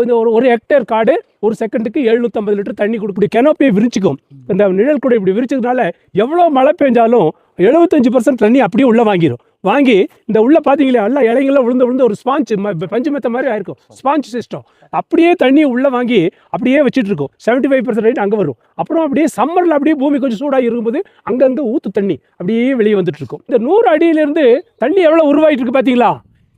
இந்த ஒரு ஹெக்டேர் காடு ஒரு செகண்டுக்கு 750 லிட்டர் தண்ணி கொடுக்கக்கூடிய கெனோப்பியை விரிச்சிக்கும். இந்த நிழல் கூட இப்படி விரிச்சதுனால எவ்வளோ மழை பெஞ்சாலும் 75% தண்ணி அப்படியே உள்ளே வாங்கி இந்த உள்ளே பார்த்தீங்களா எல்லாம் இலைங்களாம் விழுந்து ஒரு ஸ்பாஞ்ச் பஞ்சு மெத்த மாதிரி ஆயிருக்கும். ஸ்பாஞ்ச் சிஸ்டம் அப்படியே தண்ணியை உள்ளே வாங்கி அப்படியே வச்சுட்டு இருக்கும். 75% ரைட் அங்கே வரும். அப்புறம் அப்படியே சம்மரில் அப்படியே பூமி கொஞ்சம் சூடாக இருக்கும்போது அங்கங்கே ஊற்று தண்ணி அப்படியே வெளியே வந்துட்டு இருக்கும். இந்த 100 அடியிலேருந்து தண்ணி எவ்வளோ உருவாகிட்டு இருக்கு பார்த்தீங்களா?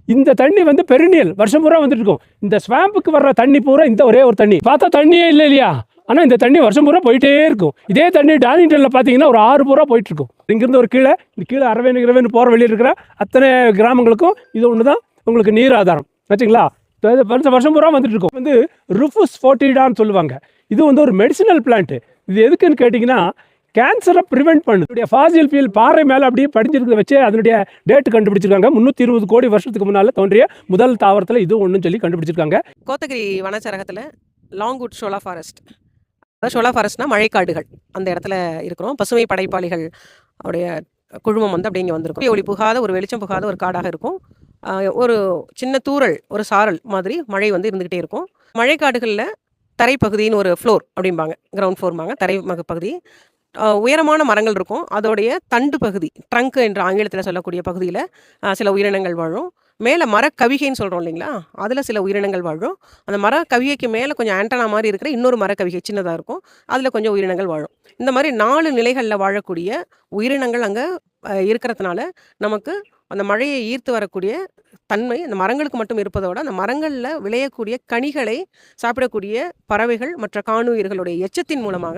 இந்த தண்ணி வந்து பெரினியல் வருஷம் பூரா வந்துட்டு இருக்கும். இந்த ஸ்வாம்புக்கு வர்ற தண்ணி பூரா இந்த ஒரே ஒரு தண்ணி பார்த்தா தண்ணியே இல்லை இல்லையா? ஆனால் இந்த தண்ணி வருஷம் பூரா போயிட்டே இருக்கும். இதே தண்ணி டார்லிங்டனில் பார்த்தீங்கன்னா ஒரு 6 பூரா போயிட்டு இருக்கும். இங்கிருந்து ஒரு கீழே அரவேன்னு போகிற வெளியே இருக்கிற அத்தனை கிராமங்களுக்கும் இது ஒன்று தான் உங்களுக்கு நீர் ஆதாரம் ஆச்சுங்களா? வருஷம் பூரா வந்துட்டு இருக்கும். வந்து ருஃபுஸ் ஃபோர்டிடான்னு சொல்லுவாங்க. இது வந்து ஒரு மெடிசினல் பிளான்ட். இது எதுக்குன்னு கேட்டிங்கன்னா கேன்சரை ப்ரிவெண்ட் பண்ணுது. ஃபாசில் ஃபியூல் பாறை மேலே அப்படியே படிஞ்சிருக்கிறத வச்சு அதனுடைய டேட்டு கண்டுபிடிச்சிருக்காங்க. 320 கோடி வருஷத்துக்கு முன்னால் தோன்றிய முதல் தாவரத்தில் இது ஒன்றுன்னு சொல்லி கண்டுபிடிச்சிருக்காங்க. கோத்தகிரி வனச்சரகத்தில் லாங்வுட் ஷோலா ஃபாரஸ்ட், அதாவது ஷோலா ஃபாரஸ்ட்னா மழைக்காடுகள், அந்த இடத்துல இருக்கிறோம். பசுமை படைப்பாளிகள் உடைய குழுமம் வந்து அப்படி இங்கே வந்திருக்கும். ஒளி புகாத ஒரு வெளிச்சம் புகாத ஒரு காடாக இருக்கும். ஒரு சின்ன தூறல் ஒரு சாரல் மாதிரி மழை வந்து இருந்துக்கிட்டே இருக்கும். மழைக்காடுகளில் தரைப்பகுதின்னு ஒரு ஃப்ளோர் அப்படிம்பாங்க, கிரவுண்ட் ஃப்ளோர்பாங்க, தரை பகுதி. உயரமான மரங்கள் இருக்கும். அதோடைய தண்டு பகுதி, ட்ரங்க் என்று ஆங்கிலத்தில் சொல்லக்கூடிய பகுதியில் சில உயிரினங்கள் வாழும். மேலே மரக்கவிகைன்னு சொல்கிறோம் இல்லைங்களா, அதில் சில உயிரினங்கள் வாழும். அந்த மரக்கவிகைக்கு மேலே கொஞ்சம் ஆண்டனா மாதிரி இருக்கிற இன்னொரு மரக்கவிகை சின்னதாக இருக்கும், அதில் கொஞ்சம் உயிரினங்கள் வாழும். இந்த மாதிரி 4 நிலைகளில் வாழக்கூடிய உயிரினங்கள் அங்கே இருக்கிறதுனால நமக்கு அந்த மழையை ஈர்த்து வரக்கூடிய தன்மை அந்த மரங்களுக்கு மட்டும் இருப்பதோடு, அந்த மரங்களில் விளையக்கூடிய கனிகளை சாப்பிடக்கூடிய பறவைகள் மற்ற காணுயிர்களுடைய எச்சத்தின் மூலமாக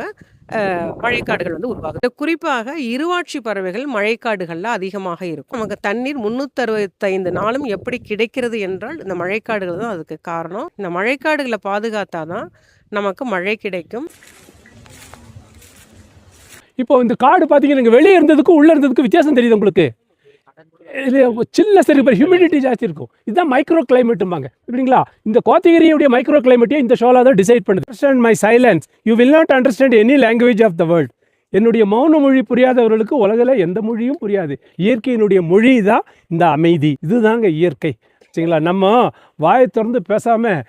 மழைக்காடுகள் வந்து உருவாகுது. குறிப்பாக இருவாட்சி பறவைகள் மழைக்காடுகளில் அதிகமாக இருக்கும். நமக்கு தண்ணீர் 365 நாளும் எப்படி கிடைக்கிறது என்றால் இந்த மழைக்காடுகள் தான் அதுக்கு காரணம். இந்த மழைக்காடுகளை பாதுகாத்தாதான் நமக்கு மழை கிடைக்கும். இப்போ இந்த காடு பார்த்தீங்கன்னா வெளியே இருந்ததுக்கும் உள்ளே இருந்ததுக்கும் வித்தியாசம் தெரியுது உங்களுக்கு? சில்னஸ் இருக்கு, ஹியூமிடிட்டி ஜாஸ்தி இருக்கும். இதுதான் மைக்ரோ கிளைமேட்டும்பாங்க இல்லைங்களா? இந்த கோத்தகிரியுடைய மைக்ரோ கிளைமேட்டே இந்த ஷோலா தான் டிசைட் பண்ணுது. Understand my silence, you will not understand any language of the world. என்னுடைய மௌன மொழி புரியாதவர்களுக்கு உலகில் எந்த மொழியும் புரியாது. இயற்கையினுடைய மொழி தான் இந்த அமைதி. இதுதாங்க இயற்கை சரிங்களா? நம்ம வாயை திறந்து பேசாமல்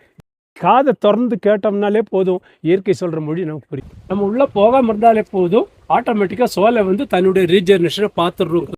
காதை திறந்து கேட்டோம்னாலே போதும், இயற்கை சொல்கிற மொழி நமக்கு புரியும். நம்ம உள்ளே போகாமல் இருந்தாலே போதும், ஆட்டோமேட்டிக்காக சோலை வந்து தன்னுடைய ரீஜெனரேஷனை பார்த்துடுறோம்.